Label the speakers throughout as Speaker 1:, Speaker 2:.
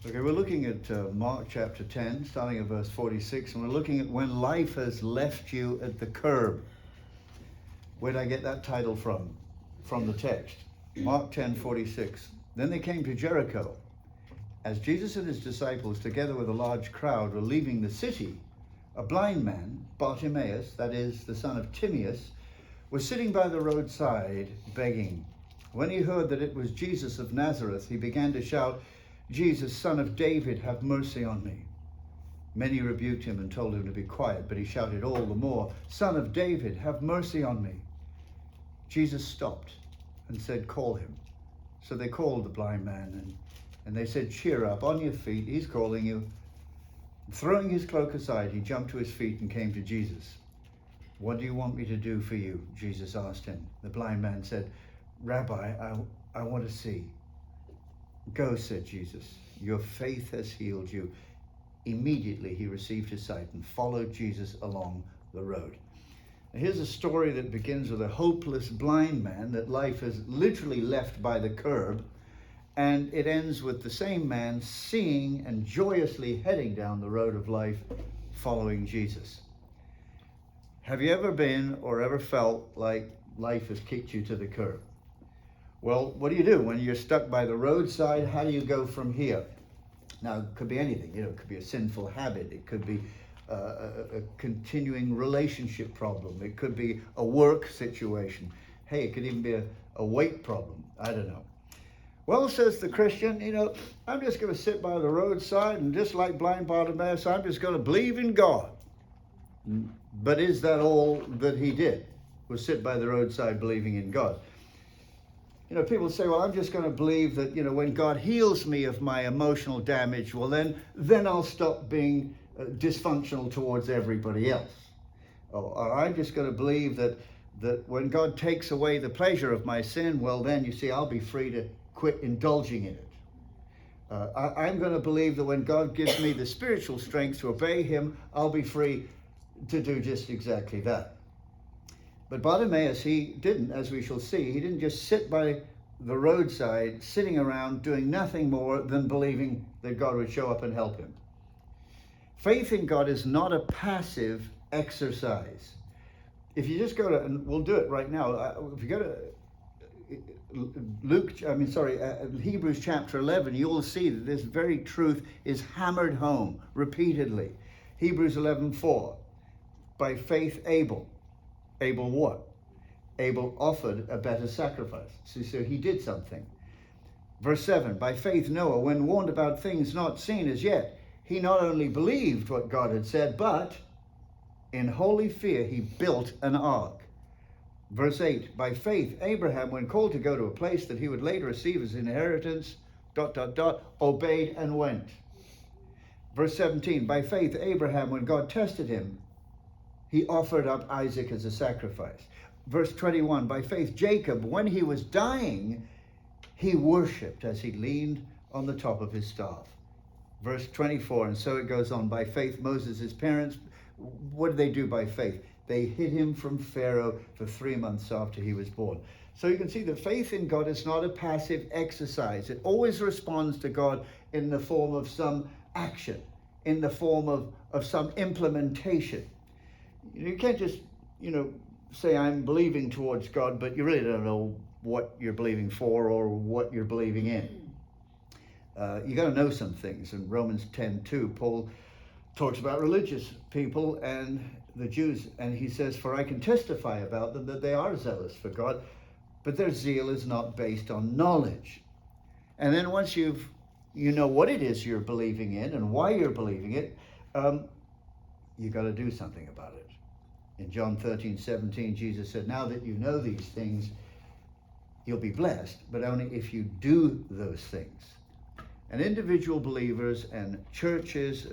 Speaker 1: Okay, we're looking at Mark chapter 10, starting at verse 46, and we're looking at when life has left you at the curb. Where did I get that title from? From the text. Mark 10:46. Then they came to Jericho. As Jesus and his disciples, together with a large crowd, were leaving the city, a blind man, Bartimaeus, that is, the son of Timaeus, was sitting by the roadside begging. When he heard that it was Jesus of Nazareth, he began to shout, "Jesus, son of David, have mercy on me." Many rebuked him and told him to be quiet, but he shouted all the more, "Son of David, have mercy on me." Jesus stopped and said, "Call him." So they called the blind man and they said, "Cheer up, on your feet, he's calling you." Throwing his cloak aside, he jumped to his feet and came to Jesus. "What do you want me to do for you?" Jesus asked him. The blind man said, "Rabbi, I want to see." "Go," said Jesus. "Your faith has healed you." Immediately he received his sight and followed Jesus along the road. Now, here's a story that begins with a hopeless blind man that life has literally left by the curb, and it ends with the same man seeing and joyously heading down the road of life following Jesus. Have you ever been or ever felt like life has kicked you to the curb? Well, what do you do when you're stuck by the roadside? How do you go from here? Now, it could be anything. It could be a sinful habit. It could be a continuing relationship problem. It could be a work situation. Hey, it could even be a weight problem. I don't know. Well, says the Christian, I'm just going to sit by the roadside and just like blind Bartimaeus, I'm just going to believe in God. But is that all that he did? Was sit by the roadside believing in God? People say, well, I'm just going to believe that, when God heals me of my emotional damage, well, then I'll stop being dysfunctional towards everybody else. Or I'm just going to believe that when God takes away the pleasure of my sin, well, then, you see, I'll be free to quit indulging in it. I'm going to believe that when God gives me the spiritual strength to obey him, I'll be free to do just exactly that. But Bartimaeus, he didn't, as we shall see, he didn't just sit by the roadside, sitting around doing nothing more than believing that God would show up and help him. Faith in God is not a passive exercise. If you just go to, and we'll do it right now, if you go to Hebrews chapter 11, you will see that this very truth is hammered home repeatedly. Hebrews 11:4, by faith Abel what? Abel offered a better sacrifice. So he did something. Verse 7, by faith Noah, when warned about things not seen as yet, he not only believed what God had said, but in holy fear he built an ark. Verse 8, by faith Abraham, when called to go to a place that he would later receive as inheritance, obeyed and went. Verse 17, by faith Abraham, when God tested him, he offered up Isaac as a sacrifice. Verse 21, by faith Jacob, when he was dying, he worshipped as he leaned on the top of his staff. Verse 24, and so it goes on. By faith Moses, his parents, what did they do by faith? They hid him from Pharaoh for 3 months after he was born. So you can see that faith in God is not a passive exercise. It always responds to God in the form of some action, in the form of some implementation. You can't just, say I'm believing towards God, but you really don't know what you're believing for or what you're believing in. You got to know some things. In Romans 10:2, Paul talks about religious people and the Jews, and he says, for I can testify about them that they are zealous for God, but their zeal is not based on knowledge. And then once you know what it is you're believing in and why you're believing it, you got to do something about it. In John 13:17, Jesus said, now that you know these things, you'll be blessed, but only if you do those things. And individual believers and churches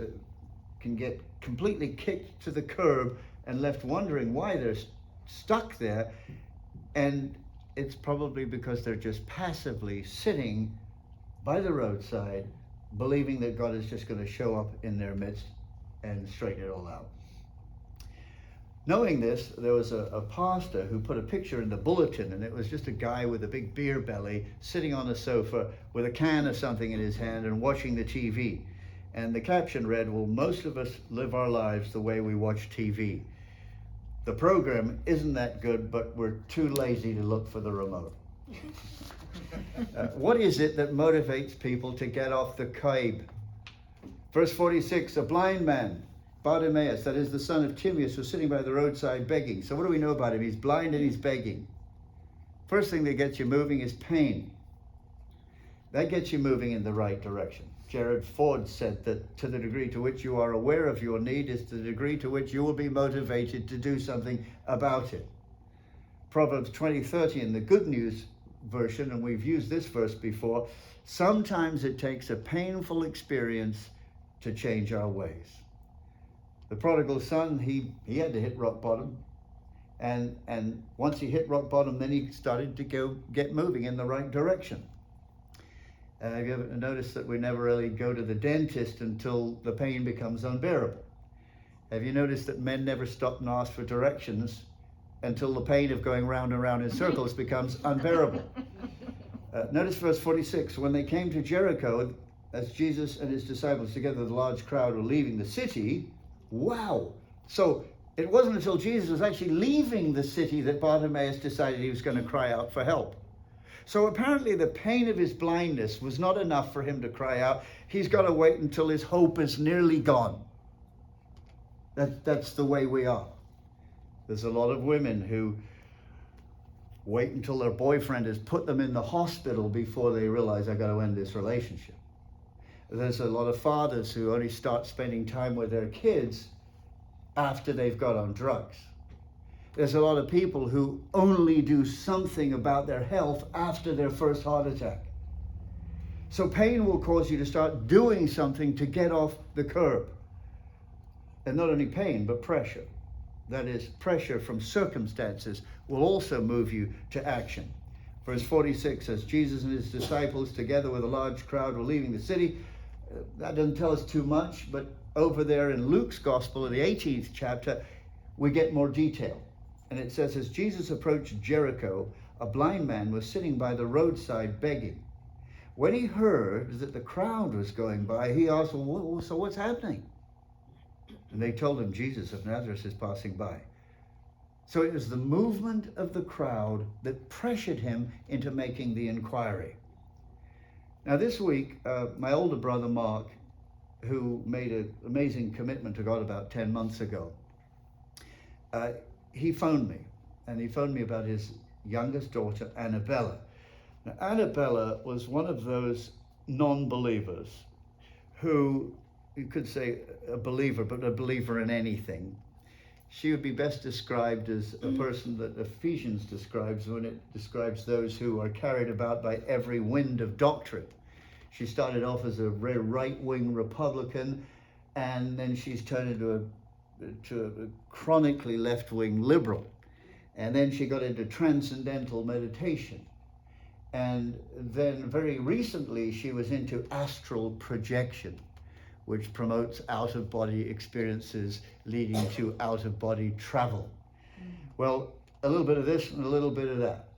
Speaker 1: can get completely kicked to the curb and left wondering why they're stuck there. And it's probably because they're just passively sitting by the roadside, believing that God is just going to show up in their midst and straighten it all out. Knowing this, there was a pastor who put a picture in the bulletin, and it was just a guy with a big beer belly sitting on a sofa with a can of something in his hand and watching the TV. And the caption read, well, most of us live our lives the way we watch TV. The program isn't that good, but we're too lazy to look for the remote. What is it that motivates people to get off the cab? Verse 46, a blind man, Bartimaeus, that is the son of Timaeus, was sitting by the roadside begging. So what do we know about him? He's blind and he's begging. First thing that gets you moving is pain. That gets you moving in the right direction. Gerald Ford said that to the degree to which you are aware of your need is to the degree to which you will be motivated to do something about it. Proverbs 20:30 in the Good News version, and we've used this verse before, sometimes it takes a painful experience to change our ways. The prodigal son, he had to hit rock bottom. And once he hit rock bottom, then he started to get moving in the right direction. Have you ever noticed that we never really go to the dentist until the pain becomes unbearable? Have you noticed that men never stop and ask for directions until the pain of going round and round in circles becomes unbearable? Notice verse 46, when they came to Jericho, as Jesus and his disciples together with a large crowd were leaving the city, wow! So it wasn't until Jesus was actually leaving the city that Bartimaeus decided he was going to cry out for help. So apparently the pain of his blindness was not enough for him to cry out. He's got to wait until his hope is nearly gone. That's the way we are. There's a lot of women who wait until their boyfriend has put them in the hospital before they realize, I got to end this relationship. There's a lot of fathers who only start spending time with their kids after they've got on drugs. There's a lot of people who only do something about their health after their first heart attack. So pain will cause you to start doing something to get off the curb. And not only pain, but pressure. That is, pressure from circumstances will also move you to action. Verse 46 says, Jesus and his disciples together with a large crowd were leaving the city. That doesn't tell us too much, but over there in Luke's Gospel in the 18th chapter, we get more detail. And it says, as Jesus approached Jericho, a blind man was sitting by the roadside begging. When he heard that the crowd was going by, he asked, well, so what's happening? And they told him, Jesus of Nazareth is passing by. So it was the movement of the crowd that pressured him into making the inquiry. Now this week, my older brother Mark, who made an amazing commitment to God about 10 months ago, he phoned me, and he phoned me about his youngest daughter, Annabella. Now, Annabella was one of those non-believers who, you could say a believer, but a believer in anything. She would be best described as a person that Ephesians describes when it describes those who are carried about by every wind of doctrine. She started off as a very right-wing Republican, and then she's turned into a chronically left-wing liberal. And then she got into transcendental meditation. And then very recently she was into astral projection, which promotes out-of-body experiences leading to out-of-body travel. Well, a little bit of this and a little bit of that.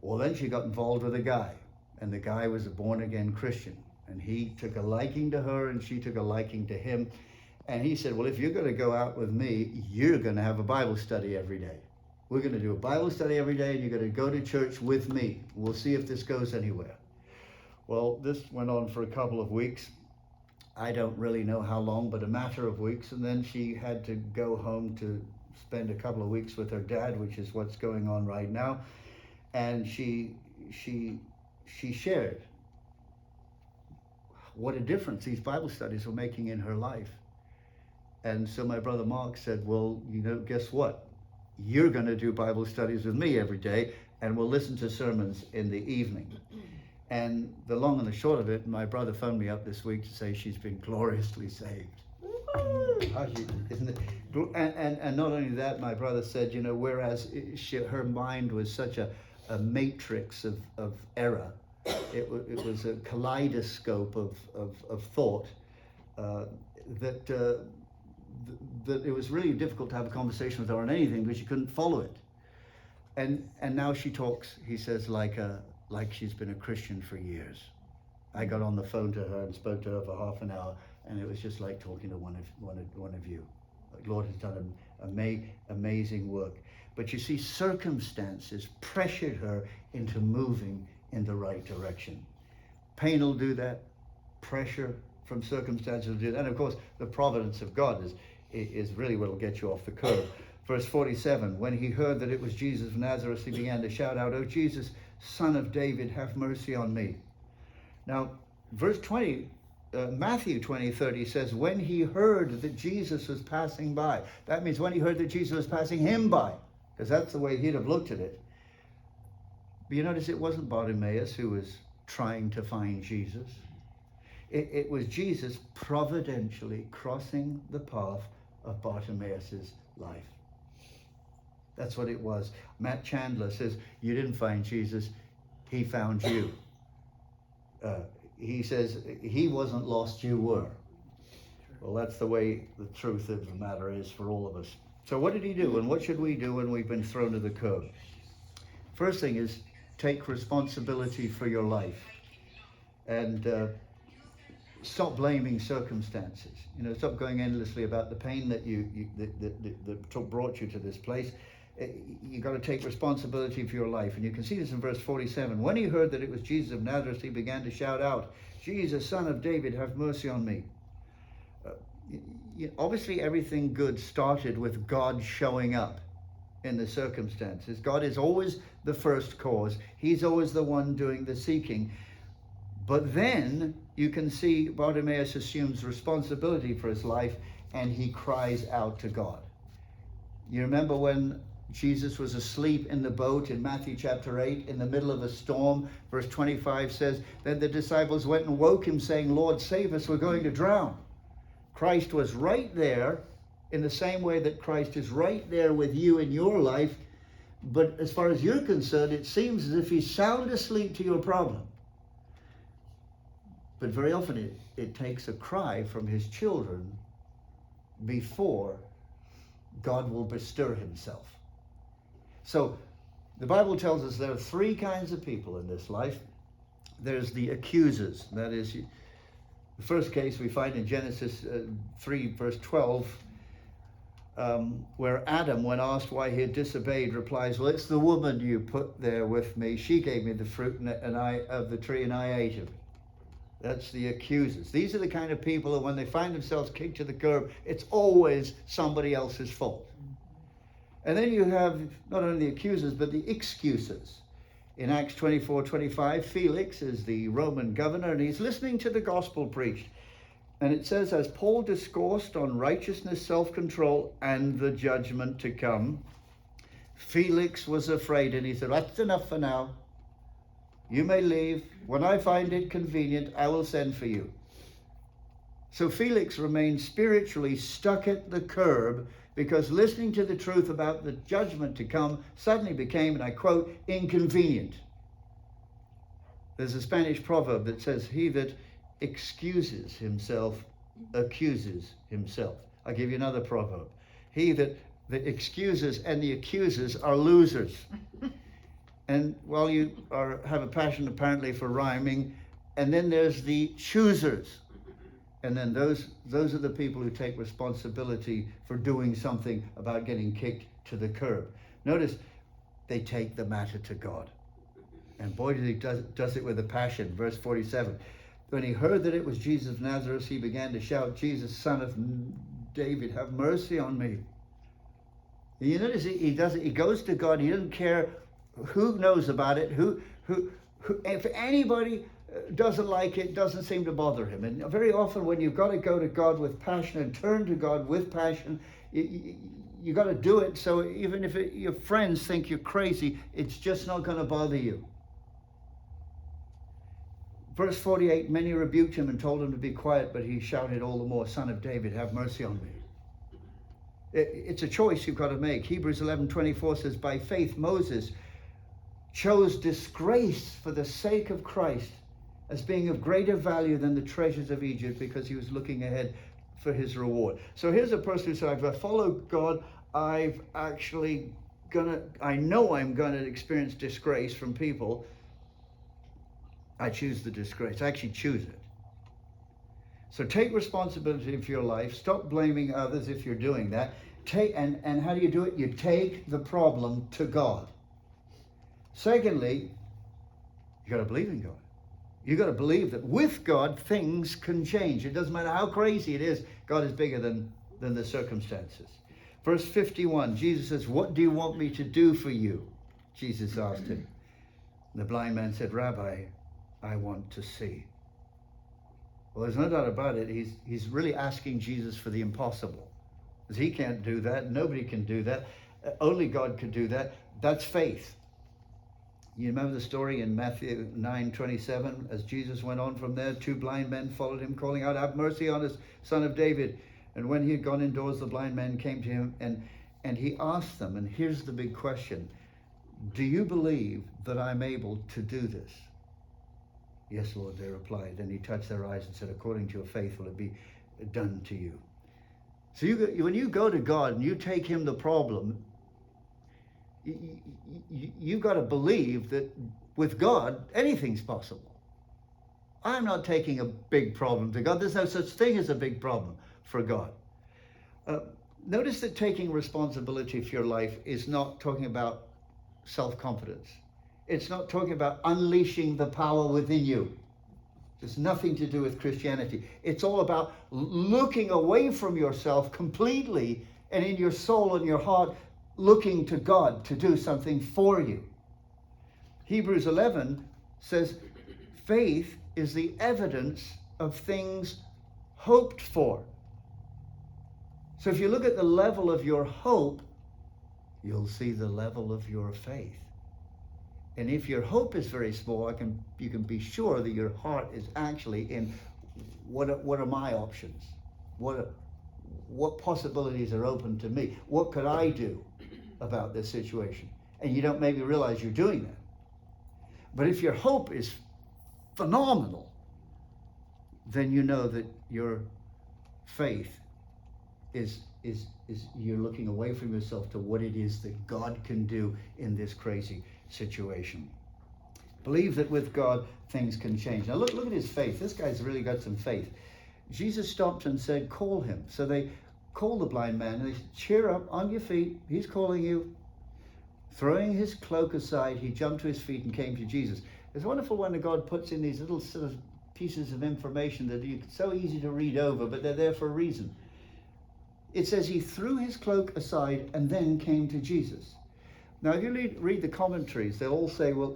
Speaker 1: Well, then she got involved with a guy, and the guy was a born-again Christian. And he took a liking to her, and she took a liking to him. And he said, well, if you're going to go out with me, you're going to have a Bible study every day. We're going to do a Bible study every day, and you're going to go to church with me. We'll see if this goes anywhere. Well, this went on for a couple of weeks. I don't really know how long, but a matter of weeks. And then she had to go home to spend a couple of weeks with her dad, which is what's going on right now. And she shared what a difference these Bible studies were making in her life. And so my brother Mark said, well, guess what? You're going to do Bible studies with me every day, and we'll listen to sermons in the evening. And the long and the short of it, my brother phoned me up this week to say she's been gloriously saved. Isn't it? And not only that, my brother said, whereas her mind was such a matrix of error, it was a kaleidoscope of thought, that that it was really difficult to have a conversation with her on anything because she couldn't follow it. And now she talks, he says, like she's been a Christian for years. I got on the phone to her and spoke to her for half an hour, and it was just like talking to one of you. The Lord has done an amazing work. But you see, circumstances pressured her into moving in the right direction. Pain will do that. Pressure from circumstances will do that. And of course, the providence of God is really what will get you off the curve. Verse 47, when he heard that it was Jesus of Nazareth, he began to shout out, "O Jesus, Son of David, have mercy on me." Now, verse 20, Matthew 20:30 says, when he heard that Jesus was passing by. That means when he heard that Jesus was passing him by, because that's the way he'd have looked at it. But you notice it wasn't Bartimaeus who was trying to find Jesus. It was Jesus providentially crossing the path of Bartimaeus' life. That's what it was. Matt Chandler says, you didn't find Jesus, he found you. He says, he wasn't lost, you were. Well, that's the way the truth of the matter is for all of us. So what did he do, and what should we do when we've been thrown to the curb? First thing is, take responsibility for your life. And stop blaming circumstances. Stop going endlessly about the pain that brought you to this place. You got to take responsibility for your life. And you can see this in verse 47. When he heard that it was Jesus of Nazareth, he began to shout out, "Jesus, Son of David, have mercy on me." Obviously, everything good started with God showing up in the circumstances. God is always the first cause. He's always the one doing the seeking. But then you can see Bartimaeus assumes responsibility for his life, and he cries out to God. You remember when Jesus was asleep in the boat in Matthew chapter 8 in the middle of a storm? Verse 25 says, then the disciples went and woke him saying, "Lord, save us, we're going to drown." Christ was right there in the same way that Christ is right there with you in your life. But as far as you're concerned, it seems as if he's sound asleep to your problem. But very often it takes a cry from his children before God will bestir himself. So the Bible tells us there are three kinds of people in this life. There's the accusers. That is, the first case we find in Genesis 3 verse 12, where Adam, when asked why he had disobeyed, replies, "Well, it's the woman you put there with me. She gave me the fruit of the tree and I ate of it." That's the accusers. These are the kind of people that when they find themselves kicked to the curb, it's always somebody else's fault. And then you have not only the accusers, but the excusers. In Acts 24:25, Felix is the Roman governor, and he's listening to the gospel preached. And it says, as Paul discoursed on righteousness, self-control, and the judgment to come, Felix was afraid, and he said, "That's enough for now. You may leave. When I find it convenient, I will send for you." So Felix remained spiritually stuck at the curb because listening to the truth about the judgment to come suddenly became, and I quote, inconvenient. There's a Spanish proverb that says, "He that excuses himself accuses himself." I'll give you another proverb. He that the excuses and the accusers are losers. And while you have a passion apparently for rhyming, and then there's the choosers. And then those are the people who take responsibility for doing something about getting kicked to the curb. Notice, they take the matter to God. And boy, he does it with a passion. Verse 47. When he heard that it was Jesus of Nazareth, he began to shout, "Jesus, Son of David, have mercy on me." And you notice he does it. He goes to God. He doesn't care who knows about it, who if anybody doesn't like it, doesn't seem to bother him. And very often when you've got to go to God with passion and turn to God with passion, you got to do it. So even if your friends think you're crazy, it's just not going to bother you. Verse 48, many rebuked him and told him to be quiet, but he shouted all the more, "Son of David, have mercy on me." It's a choice you've got to make. Hebrews 11:24 says, by faith Moses chose disgrace for the sake of Christ as being of greater value than the treasures of Egypt, because he was looking ahead for his reward. So here's a person who said, if I follow God, I know I'm gonna experience disgrace from people. I choose the disgrace. I actually choose it. So take responsibility for your life. Stop blaming others if you're doing that. And how do you do it? You take the problem to God. Secondly, you got to believe in God. You got to believe that with God things can change. It doesn't matter how crazy it is. God is bigger than the circumstances. Verse 51, Jesus says, "What do you want me to do for you?" Jesus asked him. The blind man said, "Rabbi, I want to see." Well, there's no doubt about it. He's really asking Jesus for the impossible. Because he can't do that. Nobody can do that. Only God could do that. That's faith. You remember the story in Matthew 9:27? As Jesus went on from there, 2 blind men followed him, calling out, "Have mercy on us, Son of David." And when he had gone indoors, the blind men came to him, and he asked them, and here's the big question, "Do you believe that I'm able to do this?" "Yes, Lord," they replied. Then he touched their eyes and said, "According to your faith will it be done to you." So when you go to God and you take him the problem, you got to believe that with God, anything's possible. I'm not taking a big problem to God. There's no such thing as a big problem for God. Notice that taking responsibility for your life is not talking about self-confidence. It's not talking about unleashing the power within you. It's nothing to do with Christianity. It's all about looking away from yourself completely and in your soul and your heart, looking to God to do something for you. Hebrews 11 says, faith is the evidence of things hoped for. So if you look at the level of your hope, you'll see the level of your faith. And if your hope is very small, you can be sure that your heart is actually in what are my options? What possibilities are open to me? What could I do about this situation? And you don't maybe realize you're doing that. But if your hope is phenomenal, then you know that your faith is you're looking away from yourself to what it is that God can do in this crazy situation. Believe that with God things can change. Now look at his faith. This guy's really got some faith. Jesus stopped and said, "Call him." So they called the blind man and they said, "Cheer up, on your feet. He's calling you." Throwing his cloak aside, he jumped to his feet and came to Jesus. It's wonderful when God puts in these little sort of pieces of information that are so easy to read over, but they're there for a reason. It says he threw his cloak aside and then came to Jesus. Now, if you read the commentaries, they'll all say, well,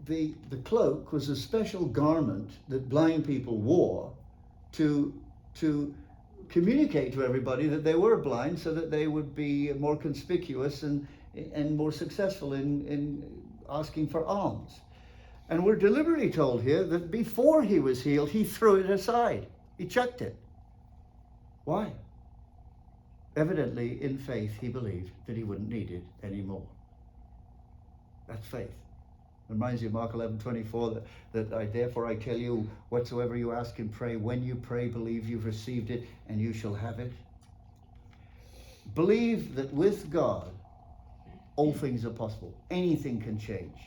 Speaker 1: the cloak was a special garment that blind people wore to communicate to everybody that they were blind, so that they would be more conspicuous and more successful in asking for alms. And we're deliberately told here that before he was healed, he threw it aside. He chucked it. Why? Evidently, in faith, he believed that he wouldn't need it anymore. That's faith. It reminds you of Mark 11:24, that therefore I tell you, whatsoever you ask and pray, when you pray, believe you've received it, and you shall have it. Believe that with God, all things are possible. Anything can change.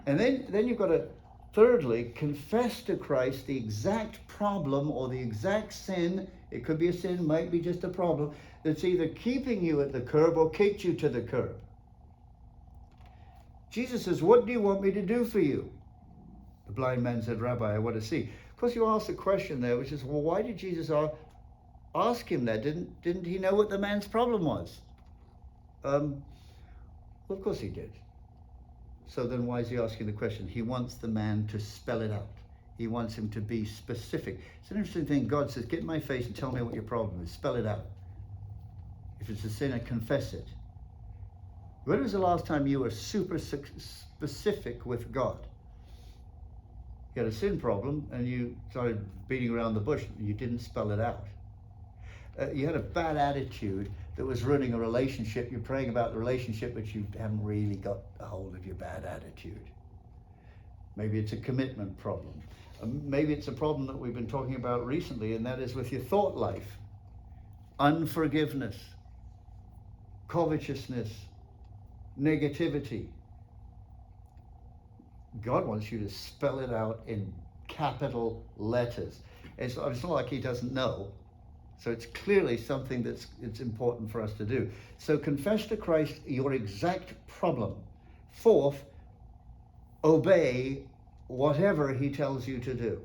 Speaker 1: And then you've got to, thirdly, confess to Christ the exact problem or the exact sin. It could be a sin, might be just a problem, that's either keeping you at the curb or kicked you to the curb. Jesus says, "What do you want me to do for you?" The blind man said, "Rabbi, I want to see." Of course, you asked a question there, which is, well, why did Jesus ask him that? Didn't he know what the man's problem was? Well, of course he did. So then why is he asking the question? He wants the man to spell it out. He wants him to be specific. It's an interesting thing. God says, "Get in my face and tell me what your problem is. Spell it out. If it's a sin, I confess it." When was the last time you were super specific with God? You had a sin problem and you started beating around the bush and you didn't spell it out. You had a bad attitude that was ruining a relationship. You're praying about the relationship, but you haven't really got a hold of your bad attitude. Maybe it's a commitment problem. Maybe it's a problem that we've been talking about recently, and that is with your thought life. Unforgiveness, covetousness, negativity. God wants you to spell it out in capital letters. It's not like he doesn't know. So it's clearly something it's important for us to do. So confess to Christ your exact problem. Fourth, obey whatever he tells you to do.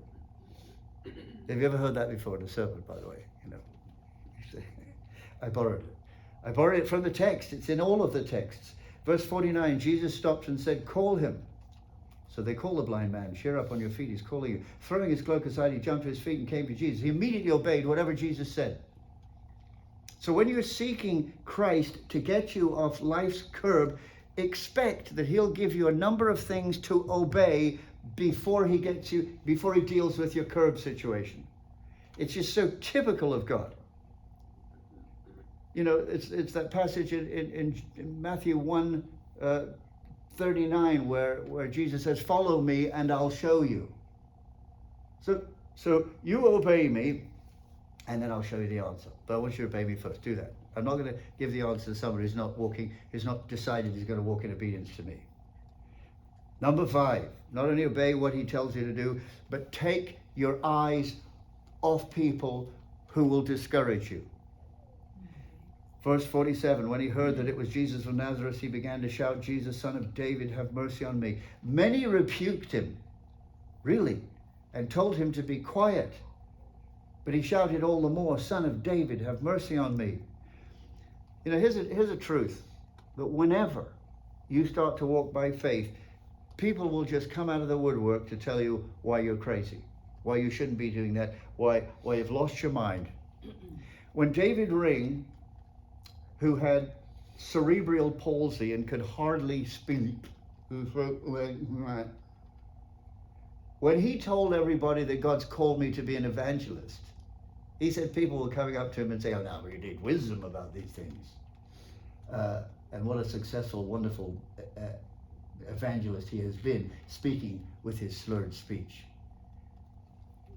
Speaker 1: Have you ever heard that before in a sermon, by the way? You know, I borrowed it. I borrowed it from the text. It's in all of the texts. Verse 49, Jesus stopped and said, call him. So they call the blind man. Cheer up on your feet, he's calling you. Throwing his cloak aside, he jumped to his feet and came to Jesus. He immediately obeyed whatever Jesus said. So when you're seeking Christ to get you off life's curb, expect that he'll give you a number of things to obey before he deals with your curb situation. It's just so typical of God. You know, it's that passage in Matthew 1, 39 where Jesus says, follow me and I'll show you. So you obey me and then I'll show you the answer. But I want you to obey me first. Do that. I'm not going to give the answer to somebody who's not decided he's going to walk in obedience to me. Number 5, not only obey what he tells you to do, but take your eyes off people who will discourage you. Verse 47, when he heard that it was Jesus of Nazareth, he began to shout, Jesus, son of David, have mercy on me. Many rebuked him, really, and told him to be quiet. But he shouted all the more, Son of David, have mercy on me. You know, here's a truth, that whenever you start to walk by faith, people will just come out of the woodwork to tell you why you're crazy, why you shouldn't be doing that, why you've lost your mind. When David Ring, who had cerebral palsy and could hardly speak, when he told everybody that God's called me to be an evangelist, he said people were coming up to him and saying, oh, now you need wisdom about these things. And what a successful, wonderful evangelist he has been, speaking with his slurred speech.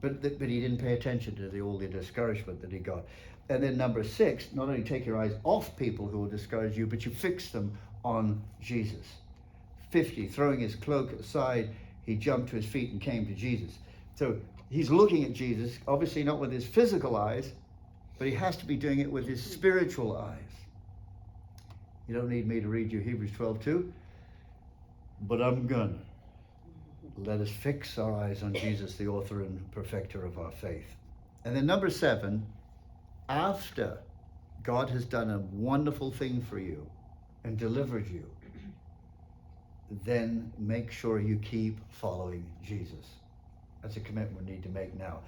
Speaker 1: But he didn't pay attention to all the discouragement that he got. And then number 6, not only take your eyes off people who will discourage you, but you fix them on Jesus. 50, throwing his cloak aside, he jumped to his feet and came to Jesus. So he's looking at Jesus, obviously not with his physical eyes, but he has to be doing it with his spiritual eyes. You don't need me to read you Hebrews 12:2, but I'm gonna. Let us fix our eyes on Jesus, the author and perfecter of our faith. And then number 7, after God has done a wonderful thing for you and delivered you, then make sure you keep following Jesus. That's a commitment we need to make now.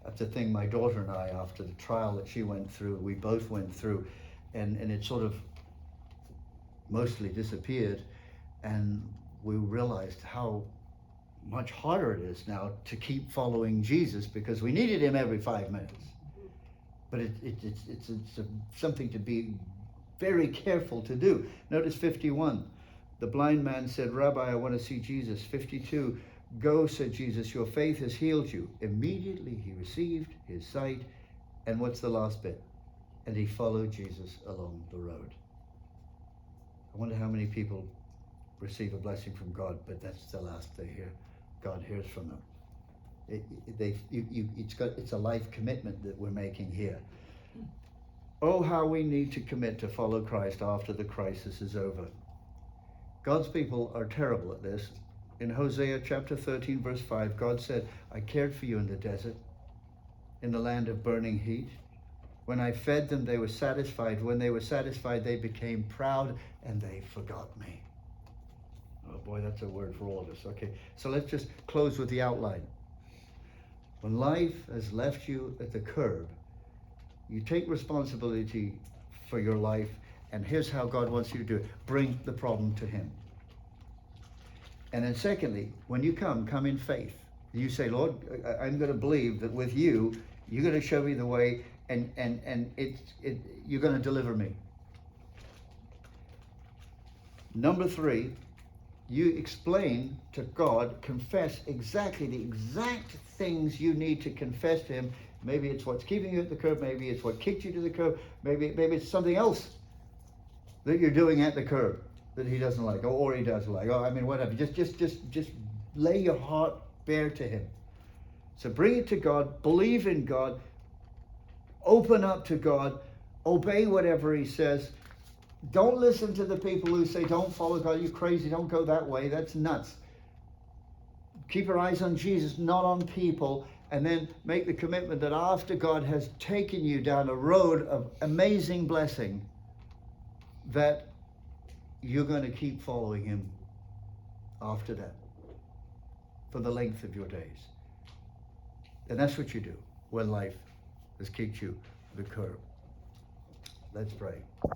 Speaker 1: That's a thing my daughter and I, after the trial that she went through, we both went through, and it sort of mostly disappeared, and we realized how much harder it is now to keep following Jesus, because we needed him every 5 minutes. But it's something to be very careful to do. Notice 51. The blind man said, Rabbi, I want to see Jesus. 52. Go, said Jesus, your faith has healed you. Immediately he received his sight. And what's the last bit? And he followed Jesus along the road. I wonder how many people receive a blessing from God, but that's the last they hear. God hears from them. It's a life commitment that we're making here. Oh, how we need to commit to follow Christ after the crisis is over. God's people are terrible at this. In Hosea chapter 13, verse 5, God said, I cared for you in the desert, in the land of burning heat. When I fed them, they were satisfied. When they were satisfied, they became proud and they forgot me. Oh boy, that's a word for all of us. Okay, so let's just close with the outline. When life has left you at the curb, you take responsibility for your life, and here's how God wants you to do it. Bring the problem to him. And then secondly, when you come in faith. You say, Lord, I'm going to believe that with you, you're going to show me the way, and you're going to deliver me. Number 3, you explain to God, confess exactly the exact things you need to confess to him. Maybe it's what's keeping you at the curb. Maybe it's what kicked you to the curb. Maybe it's something else that you're doing at the curb that he doesn't like, or he does like. I mean, whatever. Just lay your heart bare to him. So bring it to God. Believe in God. Open up to God. Obey whatever he says. Don't listen to the people who say, don't follow God, you're crazy, don't go that way, that's nuts. Keep your eyes on Jesus, not on people, and then make the commitment that after God has taken you down a road of amazing blessing, that you're going to keep following him after that, for the length of your days. And that's what you do when life has kicked you to the curb. Let's pray.